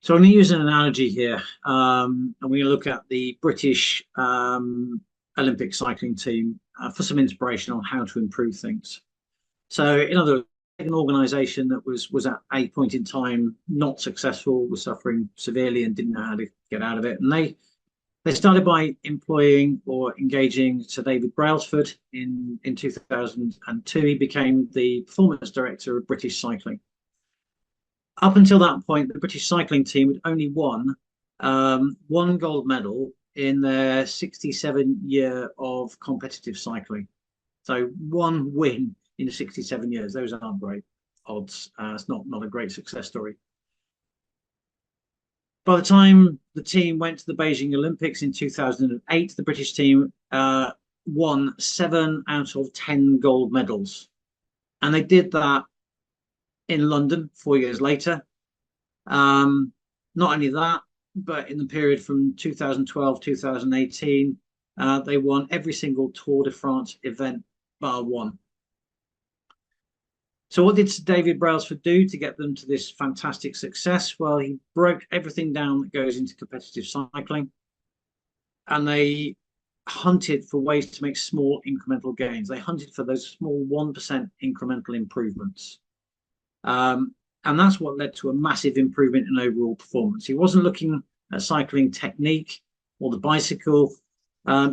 So I'm going to use an analogy here, and we're going to look at the British Olympic cycling team for some inspiration on how to improve things. So, in other words, an organisation that was at a point in time not successful, was suffering severely, and didn't know how to get out of it, and they started by employing or engaging Sir David Brailsford in 2002. He became the performance director of British Cycling. Up until that point, the British cycling team had only won one gold medal in their 67-year of competitive cycling. So one win in 67 years. Those aren't great odds. It's not a great success story. By the time the team went to the Beijing Olympics in 2008, the British team won 7 out of 10 gold medals. And they did that in London 4 years later. Not only that, but in the period from 2012 2018, they won every single Tour de France event bar one. So what did Sir David Brailsford do to get them to this fantastic success? Well, he broke everything down that goes into competitive cycling, and they hunted for ways to make small incremental gains. They hunted for those small 1% incremental improvements. And that's what led to a massive improvement in overall performance. He wasn't looking at cycling technique or the bicycle.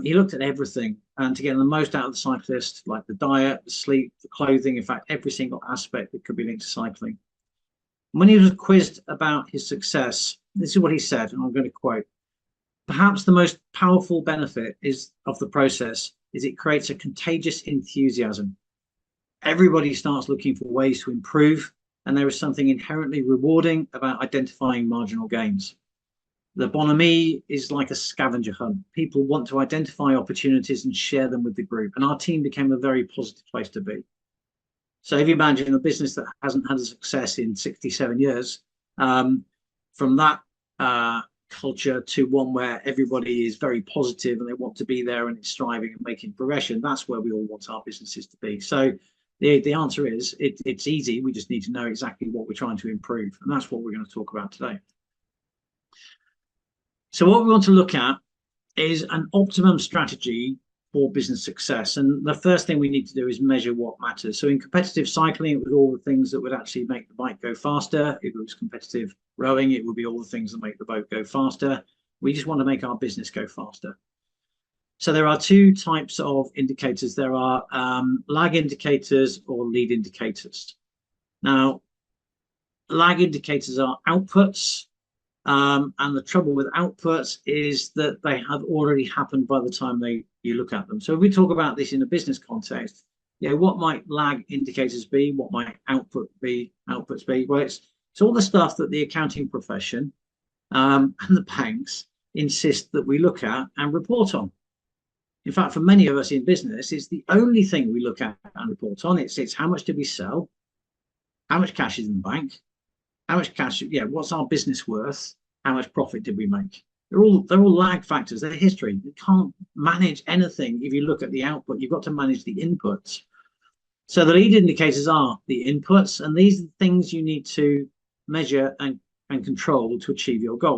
He looked at everything, and to get the most out of the cyclist, like the diet, the sleep, the clothing, in fact, every single aspect that could be linked to cycling. When he was quizzed about his success, this is what he said, and I'm going to quote: "Perhaps the most powerful benefit of the process is it creates a contagious enthusiasm. Everybody starts looking for ways to improve, and there is something inherently rewarding about identifying marginal gains. The bonhomie is like a scavenger hunt. People want to identify opportunities and share them with the group, and our team became a very positive place to be." So if you imagine a business that hasn't had a success in 67 years, from that culture to one where everybody is very positive and they want to be there and it's striving and making progression, that's where we all want our businesses to be. So the answer is it's easy. We just need to know exactly what we're trying to improve, and that's what we're going to talk about today. So what we want to look at is an optimum strategy for business success. And the first thing we need to do is measure what matters. So in competitive cycling, it was all the things that would actually make the bike go faster. If it was competitive rowing, it would be all the things that make the boat go faster. We just want to make our business go faster. So there are two types of indicators. There are lag indicators or lead indicators. Now, lag indicators are outputs. And the trouble with outputs is that they have already happened by the time you look at them. So if we talk about this in a business context, what might lag indicators be? What might outputs be? Well, it's all the stuff that the accounting profession and the banks insist that we look at and report on. In fact, for many of us in business, it's the only thing we look at and report on. It's how much did we sell? How much cash is in the bank? How much cash? What's our business worth? How much profit did we make? They're all lag factors. They're history. You can't manage anything if you look at the output. You've got to manage the inputs. So the lead indicators are the inputs, and these are the things you need to measure and control to achieve your goal.